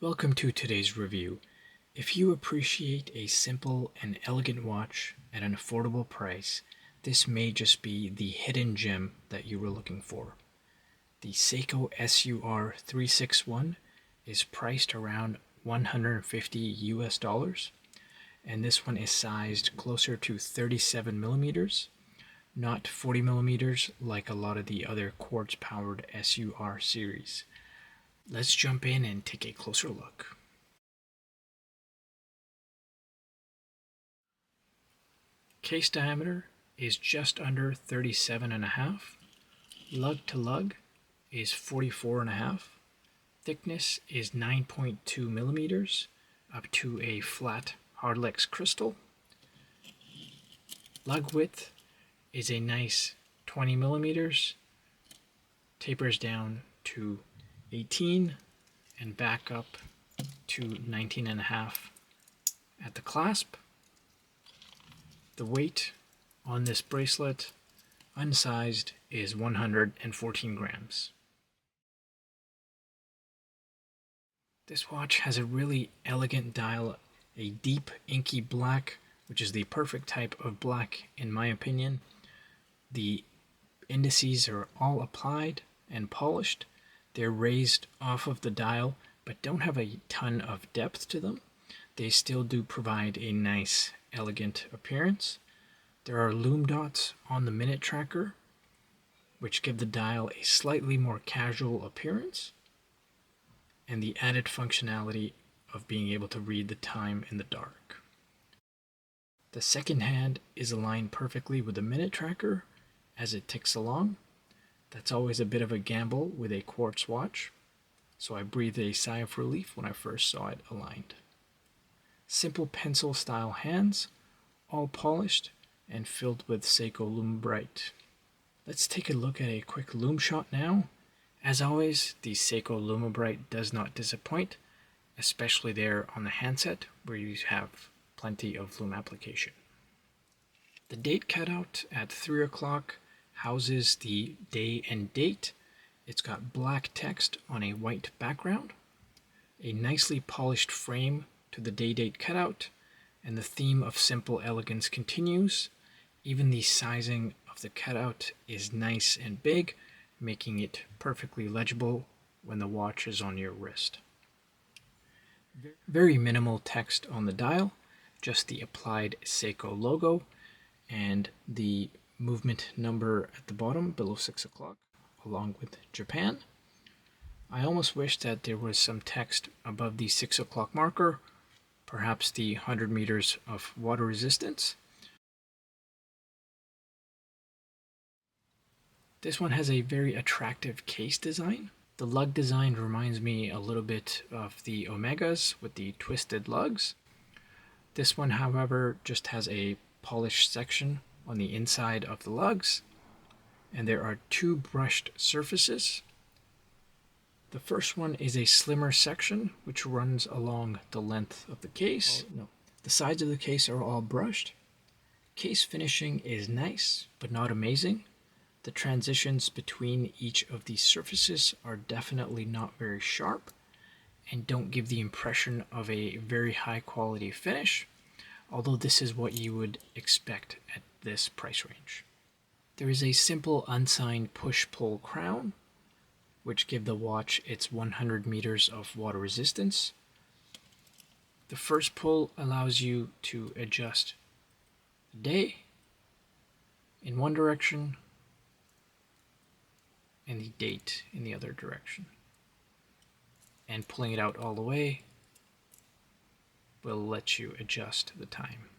Welcome to today's review. If you appreciate a simple and elegant watch at an affordable price, this may just be the hidden gem that you were looking for. The Seiko SUR361 is priced around $150 and this one is sized closer to 37 millimeters, not 40 millimeters like a lot of the other quartz-powered SUR series. Let's jump in and take a closer look. Case diameter is just under 37.5. Lug to lug is 44.5. Thickness is 9.2 millimeters up to a flat hardlex crystal. Lug width is a nice 20 millimeters, tapers down to 18 and back up to 19.5 at the clasp. The weight on this bracelet, unsized, is 114 grams. This watch has a really elegant dial, a deep inky black, which is the perfect type of black in my opinion. The indices are all applied and polished. They're raised off of the dial, but don't have a ton of depth to them. They still do provide a nice, elegant appearance. There are lume dots on the minute tracker, which give the dial a slightly more casual appearance, and the added functionality of being able to read the time in the dark. The second hand is aligned perfectly with the minute tracker as it ticks along. That's always a bit of a gamble with a quartz watch, so I breathed a sigh of relief when I first saw it aligned. Simple pencil style hands, all polished and filled with Seiko Lume Bright. Let's take a look at a quick lume shot now. As always, the Seiko Lume Bright does not disappoint, especially there on the handset where you have plenty of lume application. The date cutout at 3 o'clock houses the day and date. It's got black text on a white background, a nicely polished frame to the day-date cutout, and the theme of simple elegance continues. Even the sizing of the cutout is nice and big, making it perfectly legible when the watch is on your wrist. Very minimal text on the dial, just the applied Seiko logo and the movement number at the bottom below 6 o'clock, along with Japan. I almost wish that there was some text above the 6 o'clock marker, perhaps the 100 meters of water resistance. This one has a very attractive case design. The lug design reminds me a little bit of the Omegas with the twisted lugs. This one, however, just has a polished section on the inside of the lugs, and there are two brushed surfaces. The first one is a slimmer section which runs along the length of the case. The sides of the case are all brushed. Case finishing is nice, but not amazing. The transitions between each of these surfaces are definitely not very sharp and don't give the impression of a very high quality finish, although this is what you would expect at this price range. There is a simple unsigned push-pull crown, which give the watch its 100 meters of water resistance. The first pull allows you to adjust the day in one direction and the date in the other direction. And pulling it out all the way will let you adjust the time.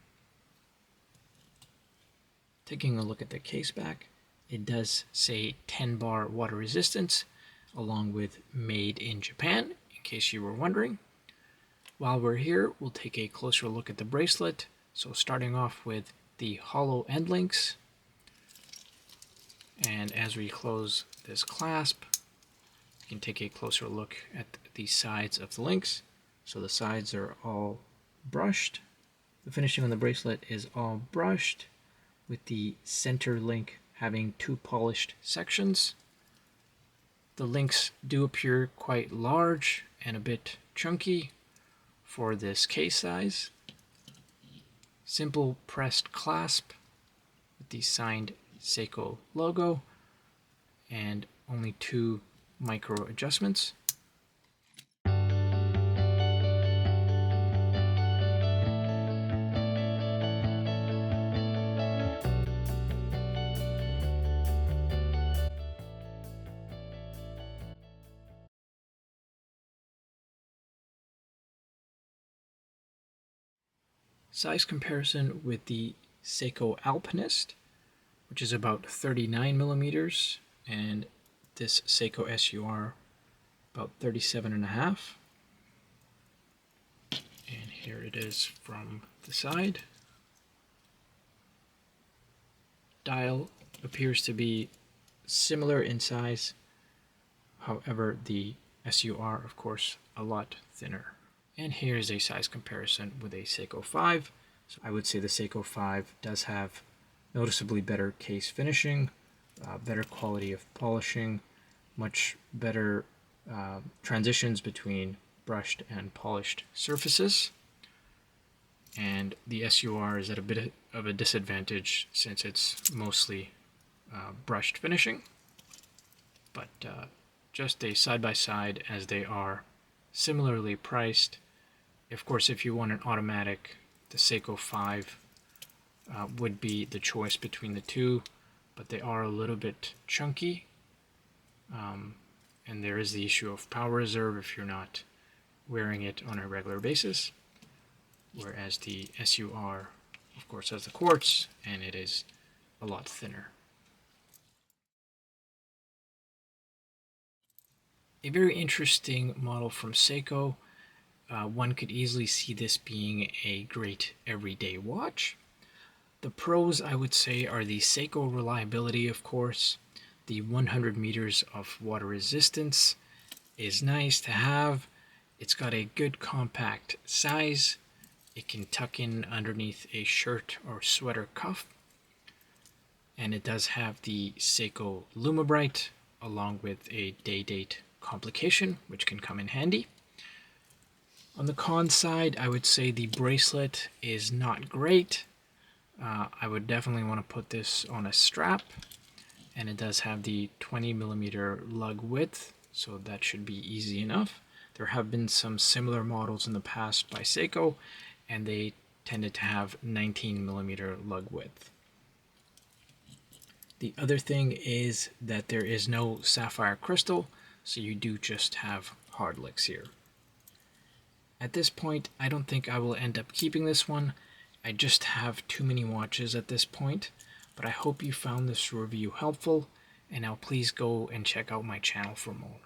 Taking a look at the case back, it does say 10 bar water resistance along with made in Japan, in case you were wondering. While we're here, we'll take a closer look at the bracelet. So starting off with the hollow end links, and as we close this clasp, you can take a closer look at the sides of the links. So the sides are all brushed. The finishing on the bracelet is all brushed, with the center link having two polished sections. The links do appear quite large and a bit chunky for this case size. Simple pressed clasp with the signed Seiko logo and only 2 micro adjustments. Size comparison with the Seiko Alpinist, which is about 39 millimeters, and this Seiko SUR about 37.5. And here it is from the side. Dial appears to be similar in size, however the SUR, of course, a lot thinner. And here's a size comparison with a Seiko 5. So I would say the Seiko 5 does have noticeably better case finishing, better quality of polishing, much better transitions between brushed and polished surfaces. And the SUR is at a bit of a disadvantage since it's mostly brushed finishing. But just a side-by-side as they are similarly priced. Of course, if you want an automatic, the Seiko 5 would be the choice between the two, but they are a little bit chunky, and there is the issue of power reserve if you're not wearing it on a regular basis, whereas the SUR, of course, has the quartz, and it is a lot thinner. A very interesting model from Seiko. One could easily see this being a great everyday watch. The pros, I would say, are the Seiko reliability, of course. The 100 meters of water resistance is nice to have. It's got a good compact size. It can tuck in underneath a shirt or sweater cuff. And it does have the Seiko LumiBrite along with a day-date complication, which can come in handy. On the con side, I would say the bracelet is not great. I would definitely want to put this on a strap, and it does have the 20 millimeter lug width, so that should be easy enough. There have been some similar models in the past by Seiko, and they tended to have 19 millimeter lug width. The other thing is that there is no sapphire crystal, so you do just have hard licks here. At this point, I don't think I will end up keeping this one. I just have too many watches at this point, but I hope you found this review helpful, and now please go and check out my channel for more.